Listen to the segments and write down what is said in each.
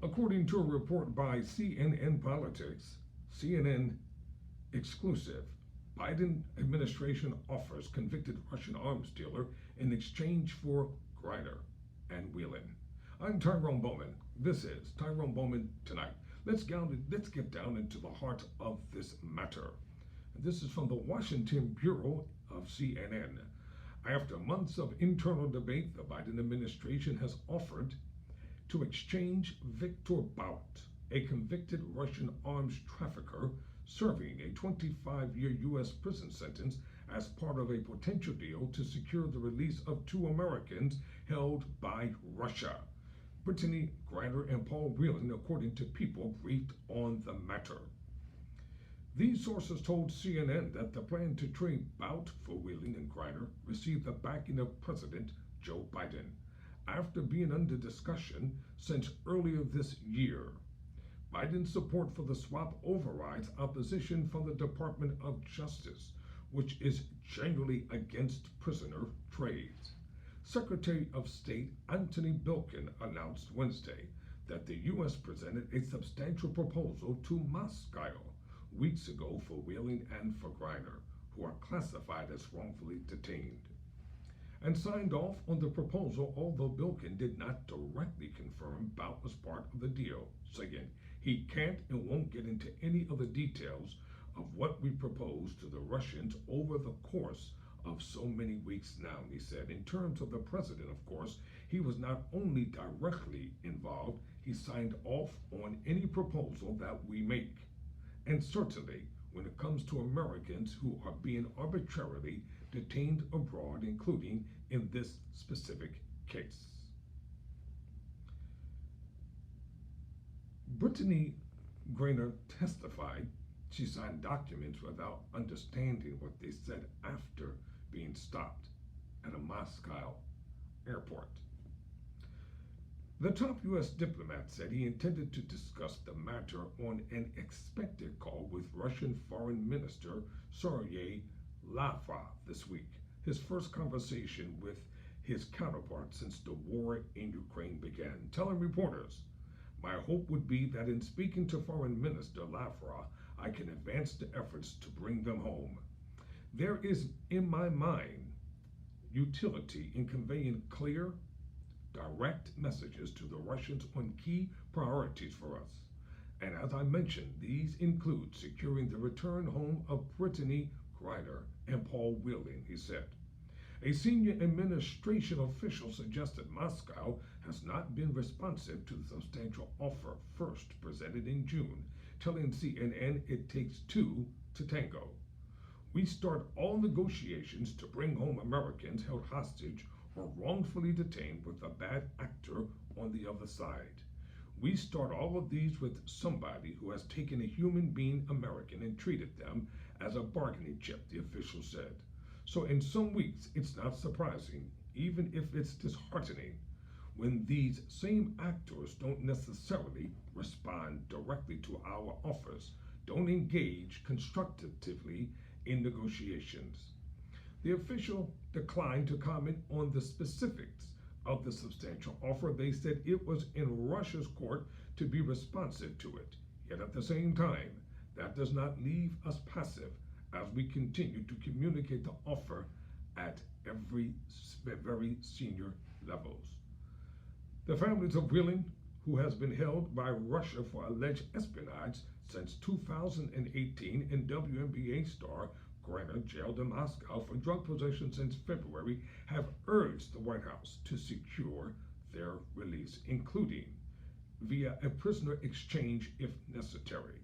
According to a report by CNN Politics, CNN exclusive, Biden administration offers convicted Russian arms dealer in exchange for Griner and Whelan. I'm Tyrone Bowman. This is Tyrone Bowman Tonight. Let's get down into the heart of this matter. This is from the Washington Bureau of CNN. After months of internal debate, the Biden administration has offered to exchange Victor Bout, a convicted Russian arms trafficker serving a 25-year U.S. prison sentence, as part of a potential deal to secure the release of two Americans held by Russia, Brittany Griner and Paul Whelan, according to people briefed on the matter. These sources told CNN that the plan to trade Bout for Whelan and Griner received the backing of President Joe Biden after being under discussion since earlier this year. Biden's support for the swap overrides opposition from the Department of Justice, which is generally against prisoner trades. Secretary of State Antony Blinken announced Wednesday that the U.S. presented a substantial proposal to Moscow weeks ago for Whelan and for Griner, who are classified as wrongfully detained, and signed off on the proposal, although Blinken did not directly confirm Bout was part of the deal, saying he can't and won't get into any of the details of what we proposed to the Russians over the course of so many weeks now, he said. In terms of the president, of course, he was not only directly involved, he signed off on any proposal that we make. And certainly, when it comes to Americans who are being arbitrarily detained abroad, including in this specific case. Brittany Griner testified she signed documents without understanding what they said after being stopped at a Moscow airport. The top U.S. diplomat said he intended to discuss the matter on an expected call with Russian Foreign Minister Sergei Lavrov this week, his first conversation with his counterpart since the war in Ukraine began, telling reporters, "My hope would be that in speaking to Foreign Minister Lavrov, I can advance the efforts to bring them home. There is, in my mind, utility in conveying clear, direct messages to the Russians on key priorities for us. And as I mentioned, these include securing the return home of Brittany Griner and Paul Whelan," he said. A senior administration official suggested Moscow has not been responsive to the substantial offer first presented in June, telling CNN it takes two to tango. "We start all negotiations to bring home Americans held hostage or wrongfully detained with a bad actor on the other side. We start all of these with somebody who has taken a human being American and treated them as a bargaining chip," the official said. So in some weeks, it's not surprising, even if it's disheartening, when these same actors don't necessarily respond directly to our offers, don't engage constructively in negotiations. The official declined to comment on the specifics of the substantial offer. They said it was in Russia's court to be responsive to it. Yet at the same time, that does not leave us passive as we continue to communicate the offer at very senior levels. The families of Whelan, who has been held by Russia for alleged espionage since 2018, and WNBA star Griner, jailed in Moscow for drug possession since February, have urged the White House to secure their release, including via a prisoner exchange if necessary.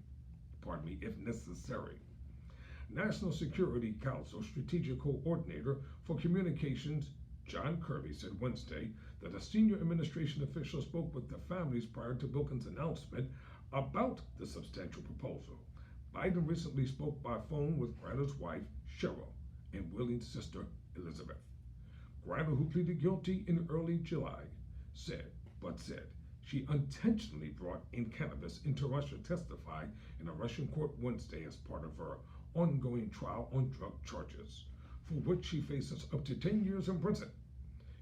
National Security Council Strategic Coordinator for Communications John Kirby said Wednesday that a senior administration official spoke with the families prior to Blinken's announcement about the substantial proposal. Biden recently spoke by phone with Griner's wife, Cheryl, and Whelan's sister, Elizabeth. Griner, who pleaded guilty in early July, said she intentionally brought in cannabis into Russia, testified in a Russian court Wednesday as part of her ongoing trial on drug charges, for which she faces up to 10 years in prison.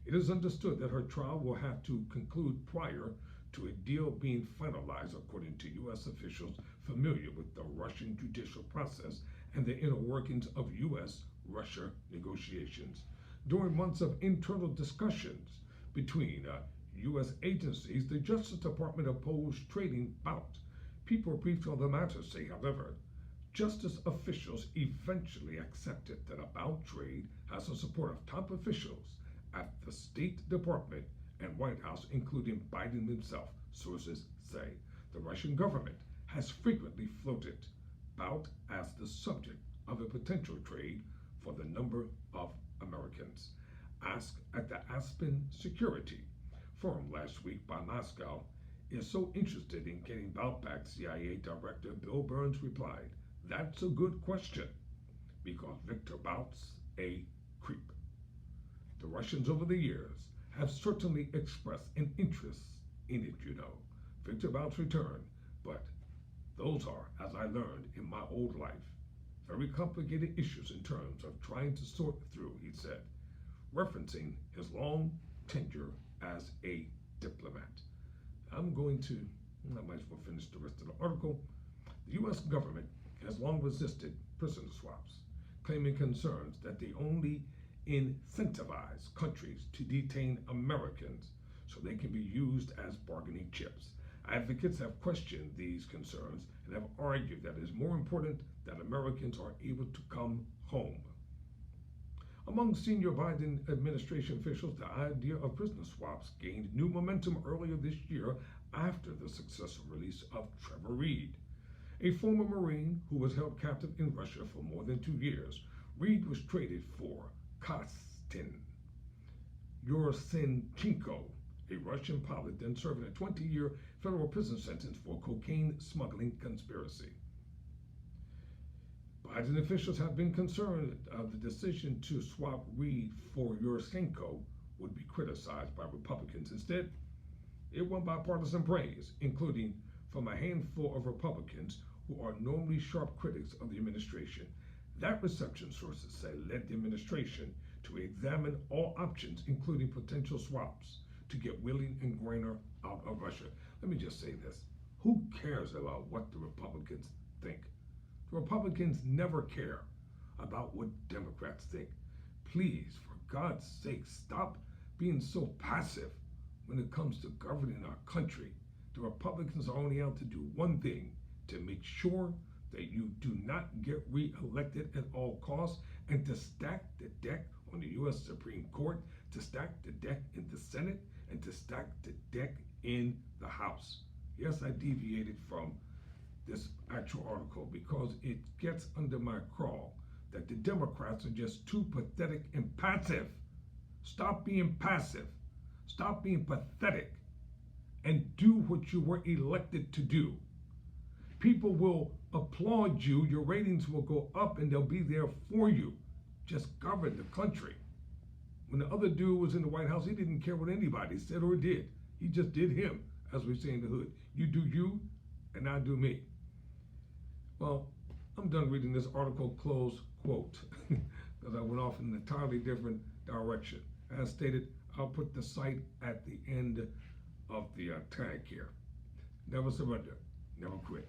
It is understood that her trial will have to conclude prior to a deal being finalized, according to U.S. officials familiar with the Russian judicial process and the inner workings of U.S.-Russia negotiations. During months of internal discussions between U.S. agencies, the Justice Department opposed trading bout. People briefed on the matter say, however, Justice officials eventually accepted that a bout trade has the support of top officials at the State Department and White House, including Biden himself, sources say. The Russian government has frequently floated bout as the subject of a potential trade for the number of Americans. Asked at the Aspen Security Forum last week by Moscow is so interested in getting bout back, CIA Director Bill Burns replied, "That's a good question, because Victor Bout's a creep." The Russians over the years have certainly expressed an interest in it, Victor Bout's return, but those are, as I learned in my old life, very complicated issues in terms of trying to sort through, he said, referencing his long tenure as a diplomat. I might as well finish the rest of the article. The U.S. government has long resisted prisoner swaps, claiming concerns that they only incentivize countries to detain Americans so they can be used as bargaining chips. Advocates have questioned these concerns and have argued that it is more important that Americans are able to come home. Among senior Biden administration officials, the idea of prisoner swaps gained new momentum earlier this year after the successful release of Trevor Reed, a former Marine who was held captive in Russia for more than 2 years. Reed was traded for Kostin Yursenchenko, a Russian pilot then serving a 20-year federal prison sentence for cocaine smuggling conspiracy. Biden officials have been concerned the decision to swap Reed for Yursenchenko would be criticized by Republicans. Instead, it won bipartisan praise, including from a handful of Republicans who are normally sharp critics of the administration. That reception, sources say, led the administration to examine all options, including potential swaps, to get Willing and Greiner out of Russia. Let me just say this. Who cares about what the Republicans think? The Republicans never care about what Democrats think. Please, for God's sake, stop being so passive when it comes to governing our country. The Republicans are only out to do one thing, to make sure that you do not get re-elected at all costs, and to stack the deck on the U.S. Supreme Court, to stack the deck in the Senate, and to stack the deck in the House. Yes, I deviated from this actual article because it gets under my crawl that the Democrats are just too pathetic and passive. Stop being passive. Stop being pathetic and do what you were elected to do. People will applaud you, your ratings will go up, and they'll be there for you. Just govern the country. When the other dude was in the White House, he didn't care what anybody said or did. He just did him, as we say in the hood. You do you, and I do me. Well, I'm done reading this article, close quote, because I went off in an entirely different direction. As stated, I'll put the site at the end of the tag here. Never surrender, never quit.